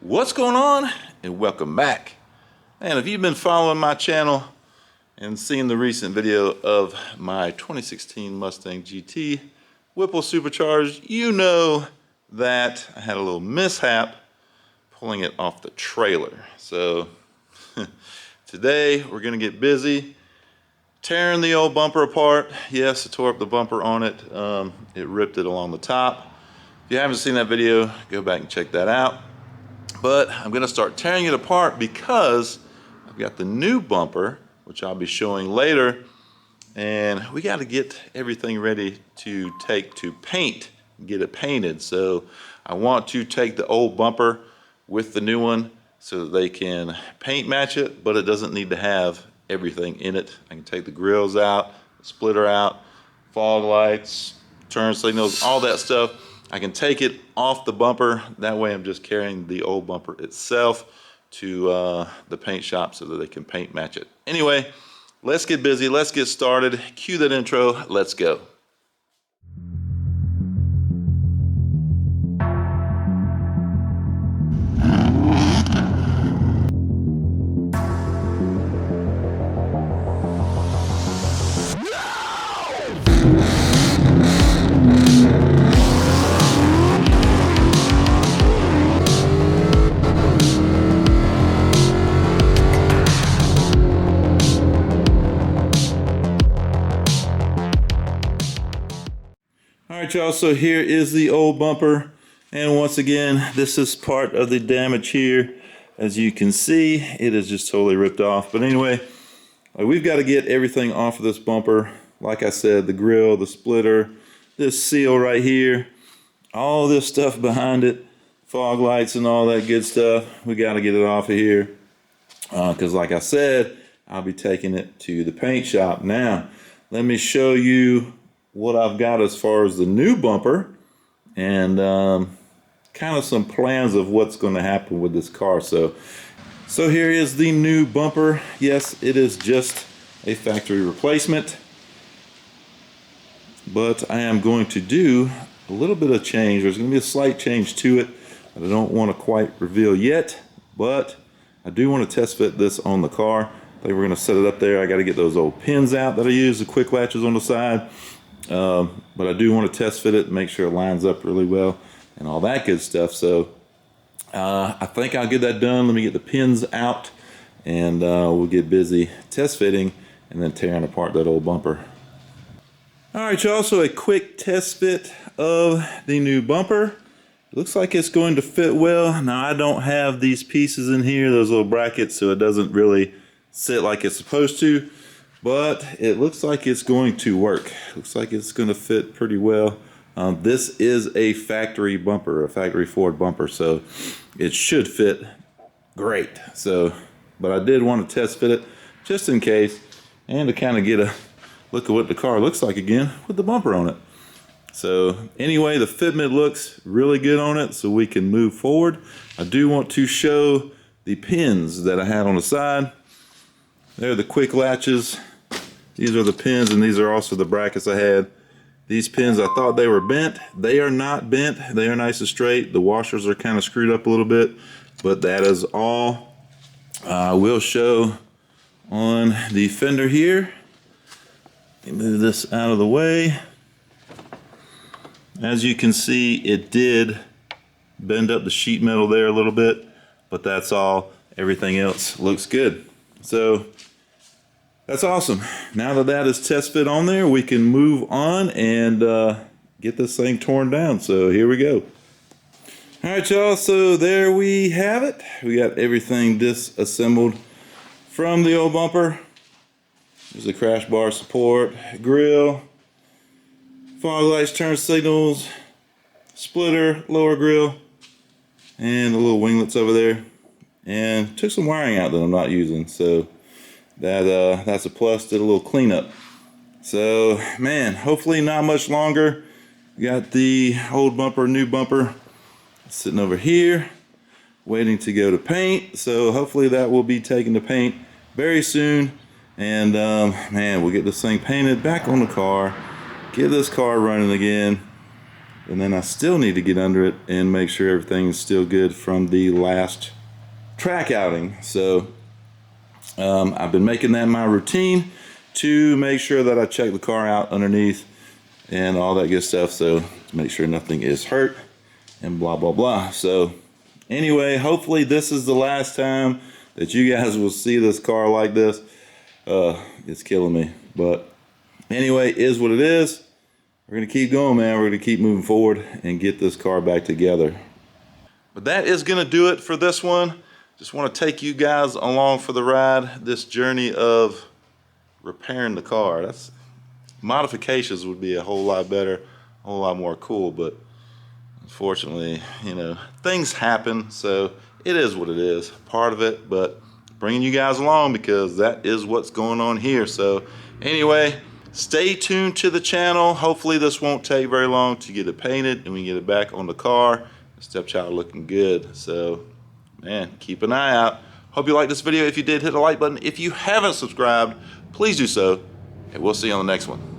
What's going on, and welcome back. And if you've been following my channel and seen the recent video of my 2016 Mustang GT Whipple supercharged, you know that I had a little mishap pulling it off the trailer. So today we're gonna get busy tearing the old bumper apart. Yes, I tore up the bumper on it. It ripped it along the top. If you haven't seen that video, go back and check that out. But I'm gonna start tearing it apart because I've got the new bumper, which I'll be showing later, and we got to get everything ready to take to paint, get it painted. So I want to take the old bumper with the new one so that they can paint match it, but it doesn't need to have everything in it. I can take the grills out, the splitter out, fog lights, turn signals, all that stuff. I can take it off the bumper. That way I'm just carrying the old bumper itself to the paint shop so that they can paint match it. Anyway, let's get busy, let's get started. Cue that intro, let's go. Alright y'all, so here is the old bumper, and once again this is part of the damage here. As you can see, it is just totally ripped off. But anyway, we've got to get everything off of this bumper. Like I said, the grill, the splitter, this seal right here, all this stuff behind it, fog lights and all that good stuff. We got to get it off of here because like I said, I'll be taking it to the paint shop. Now let me show you what I've got as far as the new bumper and kind of some plans of what's going to happen with this car. So here is the new bumper. Yes, it is just a factory replacement, but I am going to do a little bit of change. There's going to be a slight change to it that I don't want to quite reveal yet, but I do want to test fit this on the car. I think we're going to set it up there. I got to get those old pins out that I use, the quick latches on the side. But I do want to test fit it, make sure it lines up really well and all that good stuff. So I think I'll get that done. Let me get the pins out and we'll get busy test fitting and then tearing apart that old bumper. Alright y'all, so a quick test fit of the new bumper. It looks like it's going to fit well. Now I don't have these pieces in here, those little brackets, so it doesn't really sit like it's supposed to. But it looks like it's going to work. Looks like it's going to fit pretty well. This is a factory bumper, a factory Ford bumper, so it should fit great. So, but I did want to test fit it just in case and to kind of get a look at what the car looks like again with the bumper on it. So anyway, the fitment looks really good on it, so we can move forward. I do want to show the pins that I had on the side. They're the quick latches. These are the pins, and these are also the brackets I had. These pins, I thought they were bent. They are not bent. They are nice and straight. The washers are kind of screwed up a little bit, but that is all. I will show on the fender here. Let me move this out of the way. As you can see, it did bend up the sheet metal there a little bit, but that's all. Everything else looks good. So that's awesome. Now that that is test fit on there, we can move on and get this thing torn down. So here we go. All right, y'all, so there we have it. We got everything disassembled from the old bumper. There's the crash bar support, grill, fog lights, turn signals, splitter, lower grill, and the little winglets over there. And took some wiring out that I'm not using, so that's a plus. Did a little cleanup. So man, hopefully not much longer. We got the old bumper, new bumper sitting over here waiting to go to paint. So hopefully that will be taken to paint very soon. And man, we'll get this thing painted back on the car, get this car running again, And then I still need to get under it and make sure everything's still good from the last track outing. So I've been making that my routine to make sure that I check the car out underneath and all that good stuff, so to make sure nothing is hurt and blah blah blah. So anyway, hopefully this is the last time that you guys will see this car like this. It's killing me, but anyway, is what it is. We're gonna keep going, man. We're gonna keep moving forward and get this car back together. But that is gonna do it for this one. Just want to take you guys along for the ride, this journey of repairing the car. That's modifications would be a whole lot better, a whole lot more cool, but unfortunately, you know, things happen, so it is what it is, part of it, but bringing you guys along because that is what's going on here. So anyway, stay tuned to the channel. Hopefully this won't take very long to get it painted and we get it back on the car. The stepchild looking good. So man, keep an eye out. Hope you liked this video. If you did, hit the like button. If you haven't subscribed, please do so, and we'll see you on the next one.